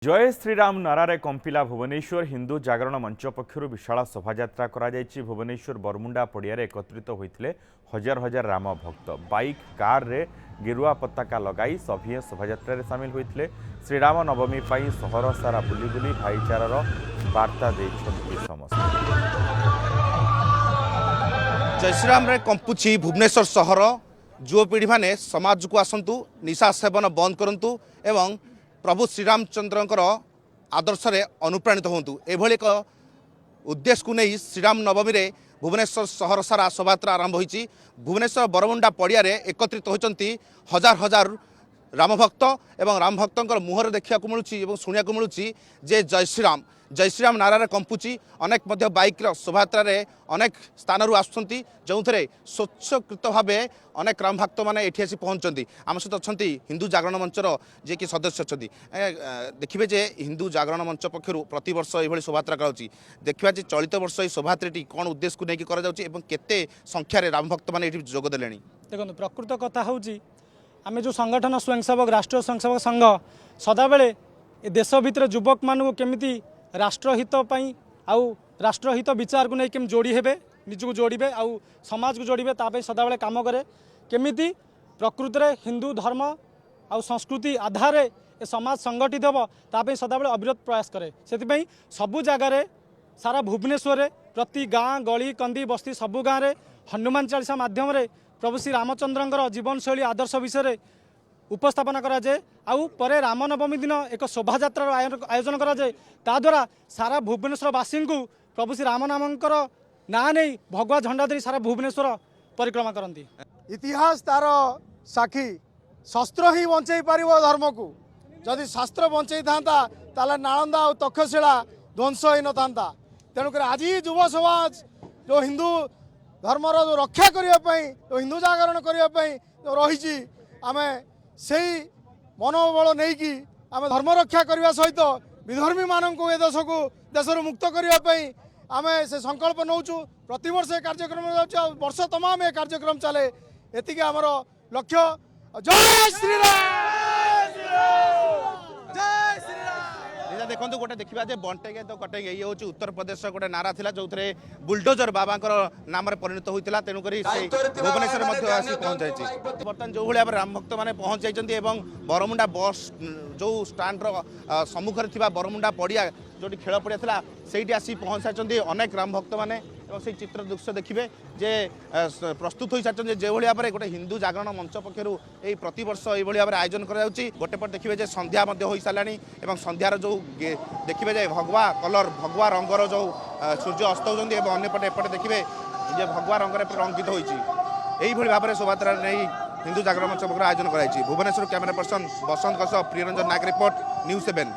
जय श्रीराम नारारे कंपिला भुवनेश्वर हिंदू जागरण मंच पक्षर विशाल शोभायात्रा करा भुवनेश्वर बरमुंडा पड़ियारे एकत्रित होते हजार हजार राम भक्त बाइक कार रे गेरुआ पताका लगाई सभी शोभायात्रा सामिल होते श्रीराम नवमी पर सहर सारा बुली बुली भाईचारार वार्ता देते समस्त। जय श्रीराम रे कंपुची भुवनेश्वर सहर युवपीढ़ी माने समाज को आसतु निशा सेवन बंद करंतु एवं प्रभु श्रीरामचंद्रंकर आदर्श रे अनुप्राणित होंतु एभली एक उद्देश्य को नहीं श्रीराम नवमी रे भुवनेश्वर सहर सारा शोभायात्रा आरंभ होईची। भुवनेश्वर बरमुंडा पड़िया रे एकत्रित होइचंती हजार हजार रामभक्त एवं रामभक्तंकर मुहर देखा मिलूँ और शुणा मिलूँ जे जय श्रीराम नारारे कंपुची अनेक मध्य बाइक शोभायात्रा रे अनेक स्थान आसुँच जो थे स्वच्छकृत भाव अनेक राम भक्त मैंने ये आसी पहुँचती आम सहित अच्छा हिंदू जागरण मंचर जी कि सदस्य अच्छा देखिए जे हिंदू जागरण मंच पक्षर प्रति वर्ष ये शोभायात्रा कराऊँगी देखा जे चलित वर्ष ये शोभायात्रा कौन उद्देश्य को लेकिन केते संख्यार राम भक्त मैंने ये जोगदे। देखो प्रकृत कथा हूँ आम जो संगठन स्वयंसेवक राष्ट्रीय स्वयंसेवक संघ सदाबले देश भितर युवक मानू केमी राष्ट्रहित आउ राष्ट्रहित विचार को नहीं जोड़ी हेबे निजको जोड़े आउ समाज को जोड़े ताप सदाबले काम करे केमिति प्रकृत रे हिंदू धर्म आउ संस्कृति आधार ए समाज संगठित हम ताप सदाबले अविरत प्रयास करे से सबु जगार सारा भुवनेश्वर प्रति गाँ गली कंदी बस्ती सबु गाँव में हनुमान चालीसा माध्यम प्रभु श्री रामचंद्रंकर जीवनशैली आदर्श विषय उपस्थापना करा जाए आउ परे रामनवमी दिन एक शोभायात्रा आयोजन करा जाए ताद्वारा सारा भुवनेश्वरवासी को प्रभु श्री रामनामंकर ना नहीं भगवा झंडा धरी सारा भुवनेश्वर परिक्रमा करती। इतिहास तार साक्षी शस्त्र ही बंचई पार धर्म को जदि शास्त्र बंचई था नालंदा और तक्षशिला ध्वंस हो न था तेणुक आज युव समाज जो हिंदू धर्मर जो रक्षा करने जो हिंदू जागरण करने जो रही आम से मनोबल नहीं कि आम धर्म रक्षा करने सहित विधर्मी मानक ए देश को देशर मुक्त करने आम से संकल्प नौचु प्रति वर्ष कार्यक्रम वर्ष तमाम ये कार्यक्रम चले एति आमर लक्ष्य। जय श्रीराम देखो गोटे देखा जे बंटेगे तो कटेगे ये हूँ उत्तर प्रदेश गोटे नारा था जो बुलडोजर बाबा नाम परिणत होता तेणुक भुवनेश्वर आसी पहुँच जाए बर्तमान जो भाई राम भक्त मैंने पहुँच जाइए बरमुंडा बस जो स्टाण्र सम्मुखें थी बरमुंडा पड़िया जो खेल पड़िया था से आसी पहुँच सारी अनेक राम भक्त मैंने से चित्र दृश्य देखिए जे प्रस्तुत हो सारी जो भाई भाव गोटे हिंदू जागरण मंच पक्षर यही प्रत वर्ष ये भाव आयोजन गोटे पट देखिए संध्या हो सारा और संध्यार जो देखिए भगवा कलर भगवा रंगर जो सूर्य अस्त होती अंपटे एपटे देखिए जे भगवा रंग रंकित होती भाव में शोभायात्रा नहीं हिंदू जागरण मंच पक्ष आयोजन कराई। भुवनेश्वर कैमेरा पर्सन बसंत प्रियरंजन नायक रिपोर्ट न्यूज़ 7।